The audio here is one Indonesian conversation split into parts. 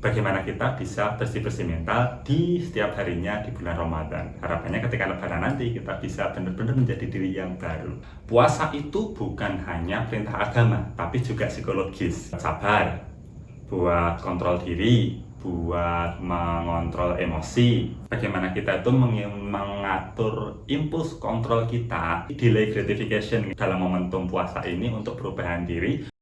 bagaimana kita bisa bersih-bersih mental di setiap harinya di bulan Ramadan. Harapannya ketika Lebaran nanti kita bisa benar-benar menjadi diri yang baru. Puasa itu bukan hanya perintah agama, tapi juga psikologis. Sabar, buat kontrol diri, buat mengontrol emosi. Bagaimana kita itu mengatur impuls kontrol kita, delay gratification dalam momentum puasa ini untuk perubahan diri.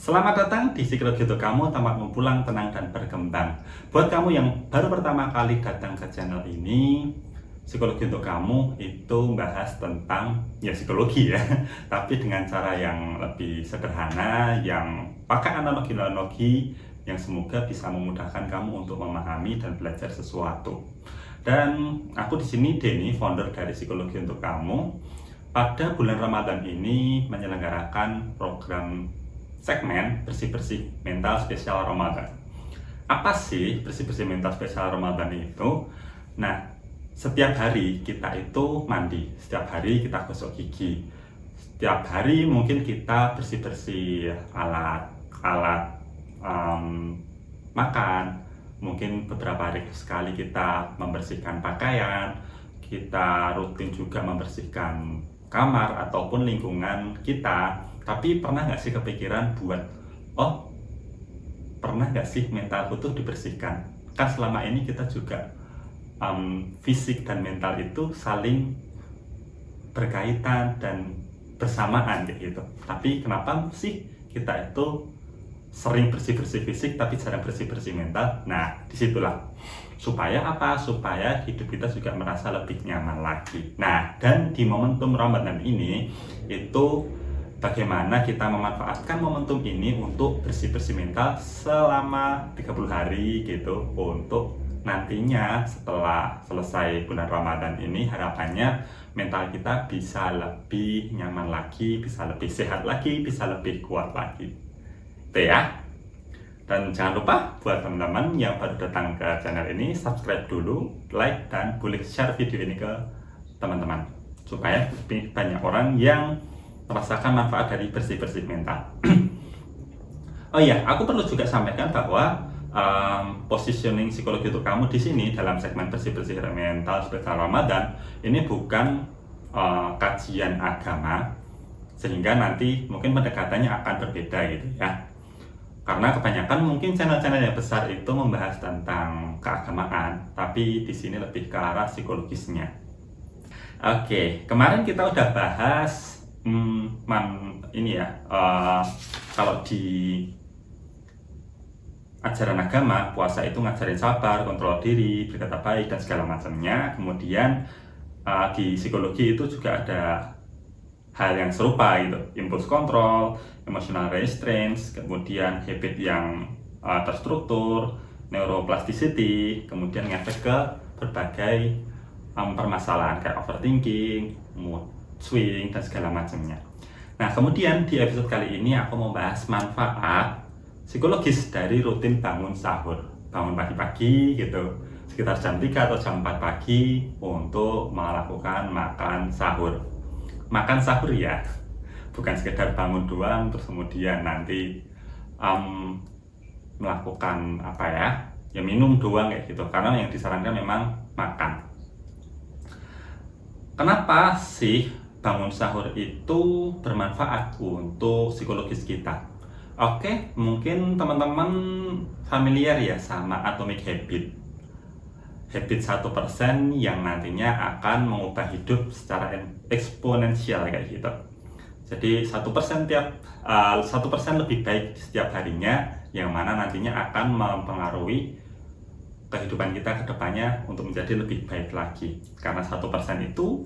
Selamat datang di Psikologi Untuk Kamu, tempatmu pulang tenang dan berkembang. Buat kamu yang baru pertama kali datang ke channel ini, Psikologi Untuk Kamu itu membahas tentang psikologi ya, tapi dengan cara yang lebih sederhana, yang pakai analogi-analogi yang semoga bisa memudahkan kamu untuk memahami dan belajar sesuatu. Dan aku di sini Denny, founder dari Psikologi Untuk Kamu. Pada bulan Ramadan ini menyelenggarakan program segmen bersih-bersih mental spesial Ramadan. Apa sih bersih-bersih mental spesial Ramadan itu? Nah, setiap hari kita itu mandi, setiap hari kita gosok gigi, setiap hari mungkin kita bersih-bersih alat makan, mungkin beberapa hari sekali kita membersihkan pakaian, kita rutin juga membersihkan kamar ataupun lingkungan kita. Tapi pernah nggak sih kepikiran buat, pernah nggak sih mentalku tuh dibersihkan? Kan selama ini kita juga fisik dan mental itu saling berkaitan dan bersamaan kayak gitu. Tapi kenapa sih kita itu sering bersih-bersih fisik tapi jarang bersih-bersih mental? Nah, disitulah. Supaya apa? Supaya hidup kita juga merasa lebih nyaman lagi. Nah, dan di momentum Ramadan ini itu bagaimana kita memanfaatkan momentum ini untuk bersih-bersih mental selama 30 hari gitu, untuk nantinya setelah selesai bulan Ramadan ini harapannya mental kita bisa lebih nyaman lagi, bisa lebih sehat lagi, bisa lebih kuat lagi. Itu ya. Dan jangan lupa buat teman-teman yang baru datang ke channel ini, subscribe dulu, like, dan boleh share video ini ke teman-teman supaya lebih banyak orang yang merasakan manfaat dari bersih-bersih mental. Oh iya, aku perlu juga sampaikan bahwa positioning Psikologi Untuk Kamu di sini dalam segmen bersih-bersih mental spesial Ramadan ini bukan kajian agama, sehingga nanti mungkin pendekatannya akan berbeda gitu ya. Karena kebanyakan mungkin channel-channel yang besar itu membahas tentang keagamaan, tapi di sini lebih ke arah psikologisnya. Oke, kemarin kita udah bahas kalau di ajaran agama, puasa itu ngajarin sabar, kontrol diri, berkata baik, dan segala macamnya. Kemudian di psikologi itu juga ada hal yang serupa gitu, impuls kontrol, emotional restraints, kemudian habit yang terstruktur, neuroplasticity, kemudian ngefek ke berbagai permasalahan kayak overthinking, mood swing, dan segala macamnya. Nah, kemudian di episode kali ini aku mau bahas manfaat psikologis dari rutin bangun sahur. Bangun pagi-pagi gitu, sekitar jam 3 atau jam 4 pagi untuk melakukan makan sahur. Makan sahur ya, bukan sekedar bangun doang terus kemudian nanti melakukan minum doang kayak gitu, karena yang disarankan memang makan. Kenapa sih bangun sahur itu bermanfaat untuk psikologis kita? Oke, mungkin teman-teman familiar ya sama atomic habit. Habit 1% yang nantinya akan mengubah hidup secara eksponensial kayak gitu. Jadi 1% 1% lebih baik setiap harinya, yang mana nantinya akan mempengaruhi kehidupan kita ke depannya untuk menjadi lebih baik lagi. Karena 1% itu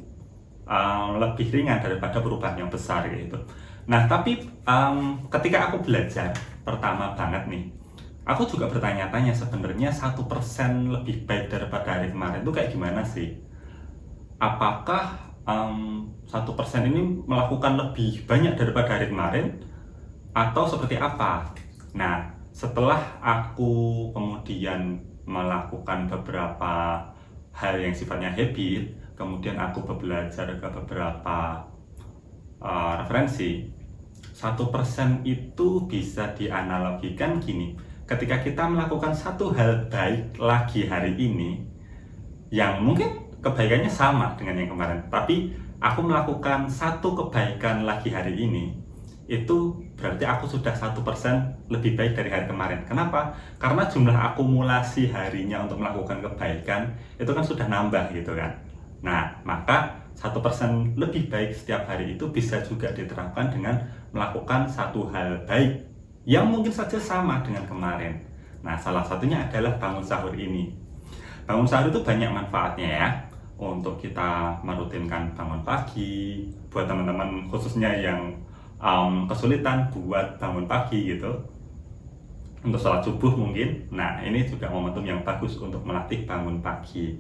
lebih ringan daripada perubahan yang besar gitu. Nah, tapi ketika aku belajar pertama banget nih, aku juga bertanya-tanya sebenarnya 1% lebih baik daripada hari kemarin itu kayak gimana sih? Apakah 1% ini melakukan lebih banyak daripada hari kemarin atau seperti apa? Nah, setelah aku kemudian melakukan beberapa hal yang sifatnya habit, kemudian aku belajar ke beberapa referensi, 1% itu bisa dianalogikan gini. Ketika kita melakukan satu hal baik lagi hari ini, yang mungkin kebaikannya sama dengan yang kemarin, tapi aku melakukan satu kebaikan lagi hari ini, itu berarti aku sudah 1% lebih baik dari hari kemarin. Kenapa? Karena jumlah akumulasi harinya untuk melakukan kebaikan itu kan sudah nambah gitu kan. Nah, maka 1% lebih baik setiap hari itu bisa juga diterapkan dengan melakukan satu hal baik yang mungkin saja sama dengan kemarin. Nah, salah satunya adalah bangun sahur ini. Bangun sahur itu banyak manfaatnya ya, untuk kita merutinkan bangun pagi, buat teman-teman khususnya yang kesulitan buat bangun pagi gitu, untuk sholat subuh mungkin. Nah, ini juga momentum yang bagus untuk melatih bangun pagi.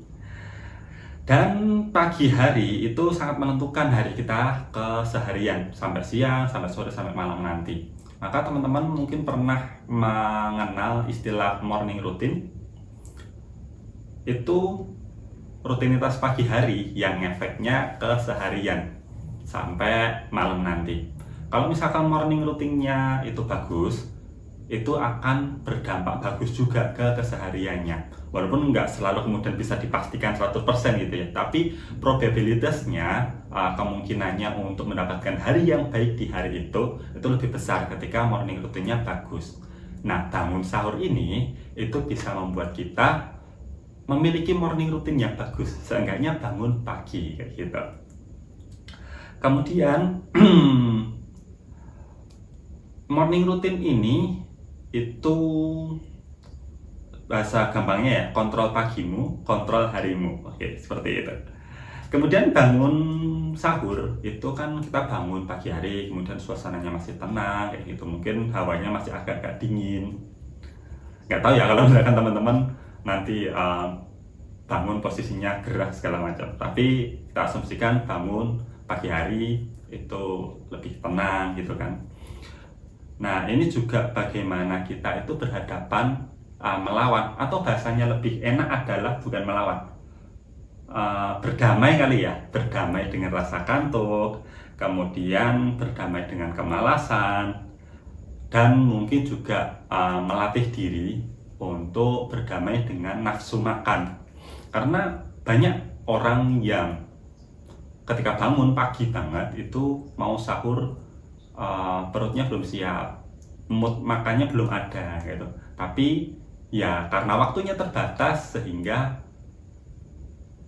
Dan pagi hari itu sangat menentukan hari kita keseharian, sampai siang, sampai sore, sampai malam nanti. Maka teman-teman mungkin pernah mengenal istilah morning routine. Itu rutinitas pagi hari yang efeknya keseharian sampai malam nanti. Kalau misalkan morning routine-nya itu bagus, itu akan berdampak bagus juga ke kesehariannya. Walaupun nggak selalu kemudian bisa dipastikan 100% gitu ya, tapi probabilitasnya, kemungkinannya untuk mendapatkan hari yang baik di hari itu lebih besar ketika morning routine-nya bagus. Nah, bangun sahur ini itu bisa membuat kita memiliki morning routine yang bagus, seenggaknya bangun pagi kayak gitu. Kemudian morning routine ini itu bahasa gampangnya ya, kontrol pagimu, kontrol harimu. Oke, seperti itu. Kemudian bangun sahur itu kan kita bangun pagi hari, kemudian suasananya masih tenang kayak gitu, mungkin hawanya masih agak-agak dingin. Nggak tahu ya kalau misalkan teman-teman nanti bangun posisinya gerah segala macam, tapi kita asumsikan bangun pagi hari itu lebih tenang gitu kan. Nah, ini juga bagaimana kita itu berhadapan melawan, atau bahasanya lebih enak adalah bukan melawan, berdamai kali ya, berdamai dengan rasa kantuk, kemudian berdamai dengan kemalasan, dan mungkin juga melatih diri untuk berdamai dengan nafsu makan. Karena banyak orang yang ketika bangun pagi banget itu mau sahur, perutnya belum siap, mood makannya belum ada gitu. Tapi ya karena waktunya terbatas sehingga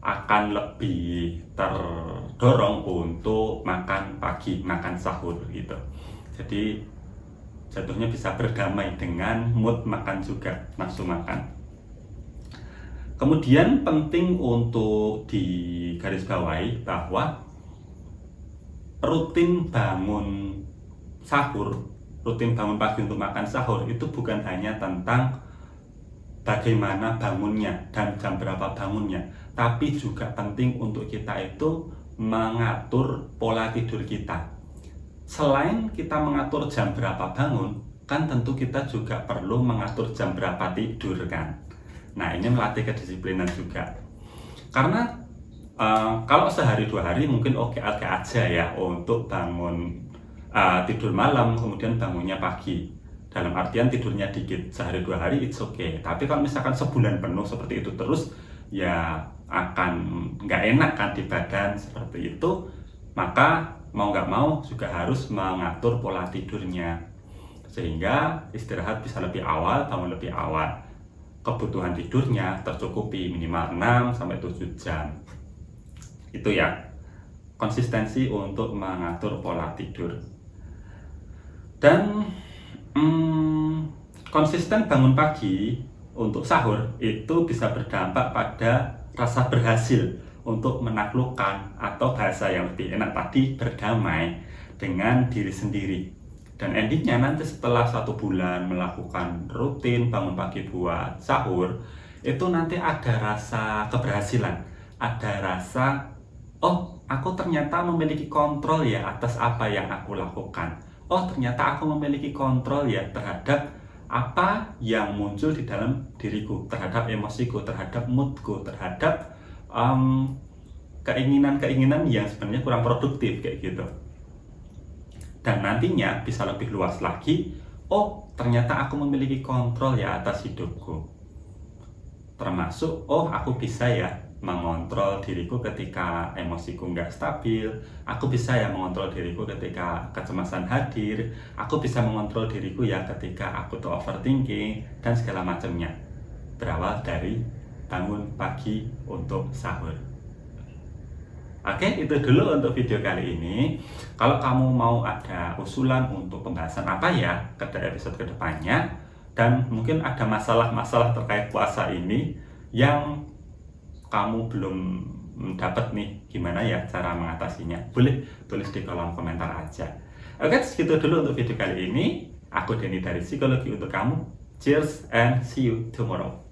akan lebih terdorong untuk makan pagi, makan sahur gitu. Jadi jatuhnya bisa berdamai dengan mood makan juga, nafsu makan. Kemudian penting untuk digarisbawahi bahwa rutin bangun sahur, rutin bangun pagi untuk makan sahur itu bukan hanya tentang bagaimana bangunnya dan jam berapa bangunnya, tapi juga penting untuk kita itu mengatur pola tidur kita. Selain kita mengatur jam berapa bangun, kan tentu kita juga perlu mengatur jam berapa tidur kan. Nah, ini melatih kedisiplinan juga. Karena kalau sehari dua hari mungkin oke aja ya untuk bangun tidur malam kemudian bangunnya pagi, dalam artian tidurnya dikit, sehari dua hari it's okay. Tapi kalau misalkan sebulan penuh seperti itu terus, ya akan nggak enak kan di badan seperti itu. Maka mau nggak mau juga harus mengatur pola tidurnya, sehingga istirahat bisa lebih awal, bangun lebih awal, kebutuhan tidurnya tercukupi minimal 6-7 jam. Itu ya, konsistensi untuk mengatur pola tidur. Dan konsisten bangun pagi untuk sahur itu bisa berdampak pada rasa berhasil untuk menaklukkan, atau bahasa yang lebih enak tadi, berdamai dengan diri sendiri. Dan endingnya nanti setelah 1 bulan melakukan rutin bangun pagi buat sahur, itu nanti ada rasa keberhasilan, ada rasa, oh aku ternyata memiliki kontrol ya atas apa yang aku lakukan. Oh ternyata aku memiliki kontrol ya terhadap apa yang muncul di dalam diriku, terhadap emosiku, terhadap moodku, terhadap keinginan-keinginan yang sebenarnya kurang produktif kayak gitu. Dan nantinya bisa lebih luas lagi, oh ternyata aku memiliki kontrol ya atas hidupku. Termasuk, oh aku bisa ya mengontrol diriku ketika emosiku nggak stabil, aku bisa ya mengontrol diriku ketika kecemasan hadir, aku bisa mengontrol diriku ya ketika aku tuh overthinking, dan segala macamnya. Berawal dari bangun pagi untuk sahur. Oke, itu dulu untuk video kali ini. Kalau kamu mau ada usulan untuk pembahasan apa ya ke episode kedepannya, dan mungkin ada masalah-masalah terkait puasa ini yang kamu belum dapat nih gimana ya cara mengatasinya, boleh tulis di kolom komentar aja. Oke, segitu dulu untuk video kali ini. Aku Denny dari Psikologi Untuk Kamu. Cheers and see you tomorrow.